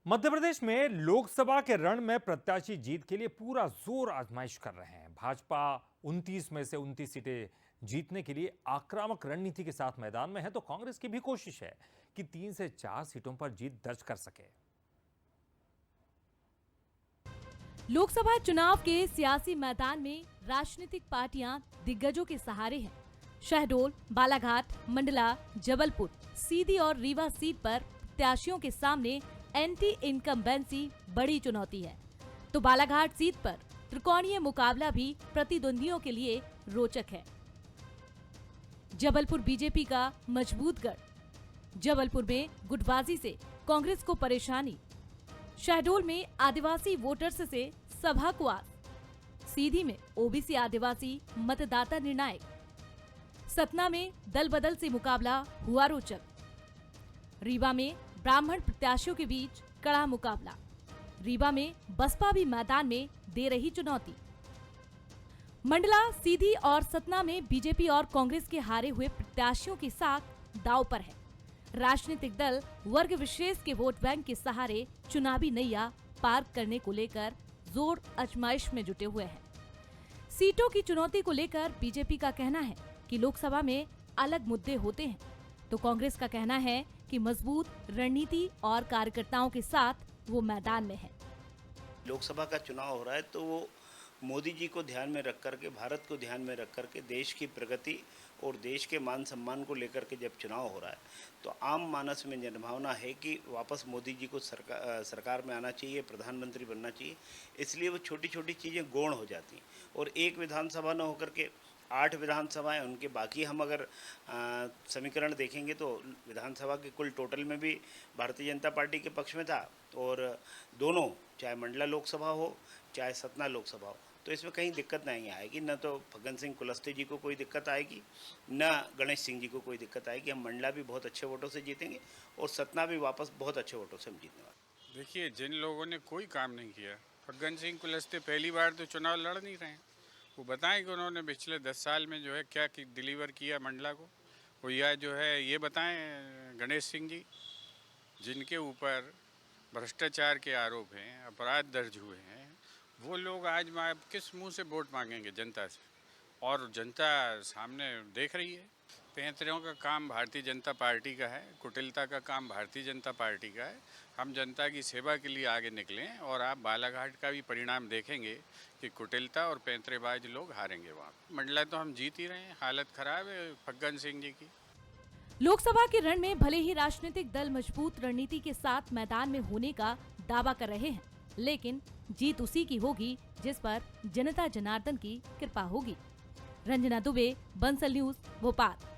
मध्य प्रदेश में लोकसभा के रण में प्रत्याशी जीत के लिए पूरा जोर आजमाइश कर रहे हैं। भाजपा 29 में से 29 सीटें जीतने के लिए आक्रामक रणनीति के साथ मैदान में है, तो कांग्रेस की भी कोशिश है कि 3 से 4 सीटों पर जीत दर्ज कर सके। लोकसभा चुनाव के सियासी मैदान में राजनीतिक पार्टियां दिग्गजों के सहारे हैं। शहडोल, बालाघाट, मंडला, जबलपुर, सीधी और रीवा सीट पर प्रत्याशियों के सामने एंटी इनकम्बेंसी बड़ी चुनौती है, तो बालाघाट सीट पर त्रिकोणीय मुकाबला भी प्रतिद्वंदियों के लिए रोचक है। जबलपुर बीजेपी का मजबूत गढ़। जबलपुर में गुटबाजी से कांग्रेस को परेशानी। शहडोल में आदिवासी वोटर्स से सभा को आस। सीधी में ओबीसी आदिवासी मतदाता निर्णायक। सतना में दल बदल से मुकाबला हुआ रोचक। रीवा में ब्राह्मण प्रत्याशियों के बीच कड़ा मुकाबला। रीवा में बसपा भी मैदान में दे रही चुनौती। मंडला, सीधी और सतना में बीजेपी और कांग्रेस के हारे हुए प्रत्याशियों की साख दांव पर है। राजनीतिक दल वर्ग विशेष के वोट बैंक के सहारे चुनावी नैया पार करने को लेकर जोर आजमाइश में जुटे हुए हैं। सीटों की चुनौती को लेकर बीजेपी का कहना है कि लोकसभा में अलग मुद्दे होते हैं, तो कांग्रेस का कहना है कि मजबूत रणनीति और कार्यकर्ताओं के साथ वो मैदान में है। लोकसभा का चुनाव हो रहा है तो वो मोदी जी को ध्यान में रख करके, भारत को ध्यान में रख करके, देश की प्रगति और देश के मान सम्मान को लेकर के जब चुनाव हो रहा है तो आम मानस में जनभावना है कि वापस मोदी जी को सरकार में आना चाहिए, प्रधानमंत्री बनना चाहिए। इसलिए वो छोटी छोटी चीज़ें गौण हो जाती हैं और एक विधानसभा न होकर के 8 विधानसभाएं उनके बाकी हम अगर समीकरण देखेंगे तो विधानसभा के कुल टोटल में भी भारतीय जनता पार्टी के पक्ष में था और दोनों, चाहे मंडला लोकसभा हो चाहे सतना लोकसभा हो, तो इसमें कहीं दिक्कत नहीं आएगी। न तो फग्गन सिंह कुलस्ते जी को कोई दिक्कत आएगी, न गणेश सिंह जी को कोई दिक्कत आएगी। हम मंडला भी बहुत अच्छे वोटों से जीतेंगे और सतना भी वापस बहुत अच्छे वोटों से हम जीतने वाले। देखिए, जिन लोगों ने कोई काम नहीं किया, फग्गन सिंह कुलस्ते पहली बार तो चुनाव लड़ नहीं रहे हैं, वो बताएं कि उन्होंने पिछले 10 साल में जो है क्या डिलीवर किया मंडला को, वो या जो है ये बताएं। गणेश सिंह जी जिनके ऊपर भ्रष्टाचार के आरोप हैं, अपराध दर्ज हुए हैं, वो लोग आज किस मुंह से वोट मांगेंगे जनता से? और जनता सामने देख रही है। पैंतरों का काम भारतीय जनता पार्टी का है, कुटिलता का काम भारतीय जनता पार्टी का है। हम जनता की सेवा के लिए आगे निकलें और आप बालाघाट का भी परिणाम देखेंगे कि कुटिलता और पैंतरेबाज लोग हारेंगे वहाँ। मंडला तो हम जीत ही रहे हैं, हालत खराब है फग्गन सिंह जी की। लोकसभा के रण में भले ही राजनीतिक दल मजबूत रणनीति के साथ मैदान में होने का दावा कर रहे हैं, लेकिन जीत उसी की होगी जिस पर जनता जनार्दन की कृपा होगी। रंजना दुबे, बंसल न्यूज, भोपाल।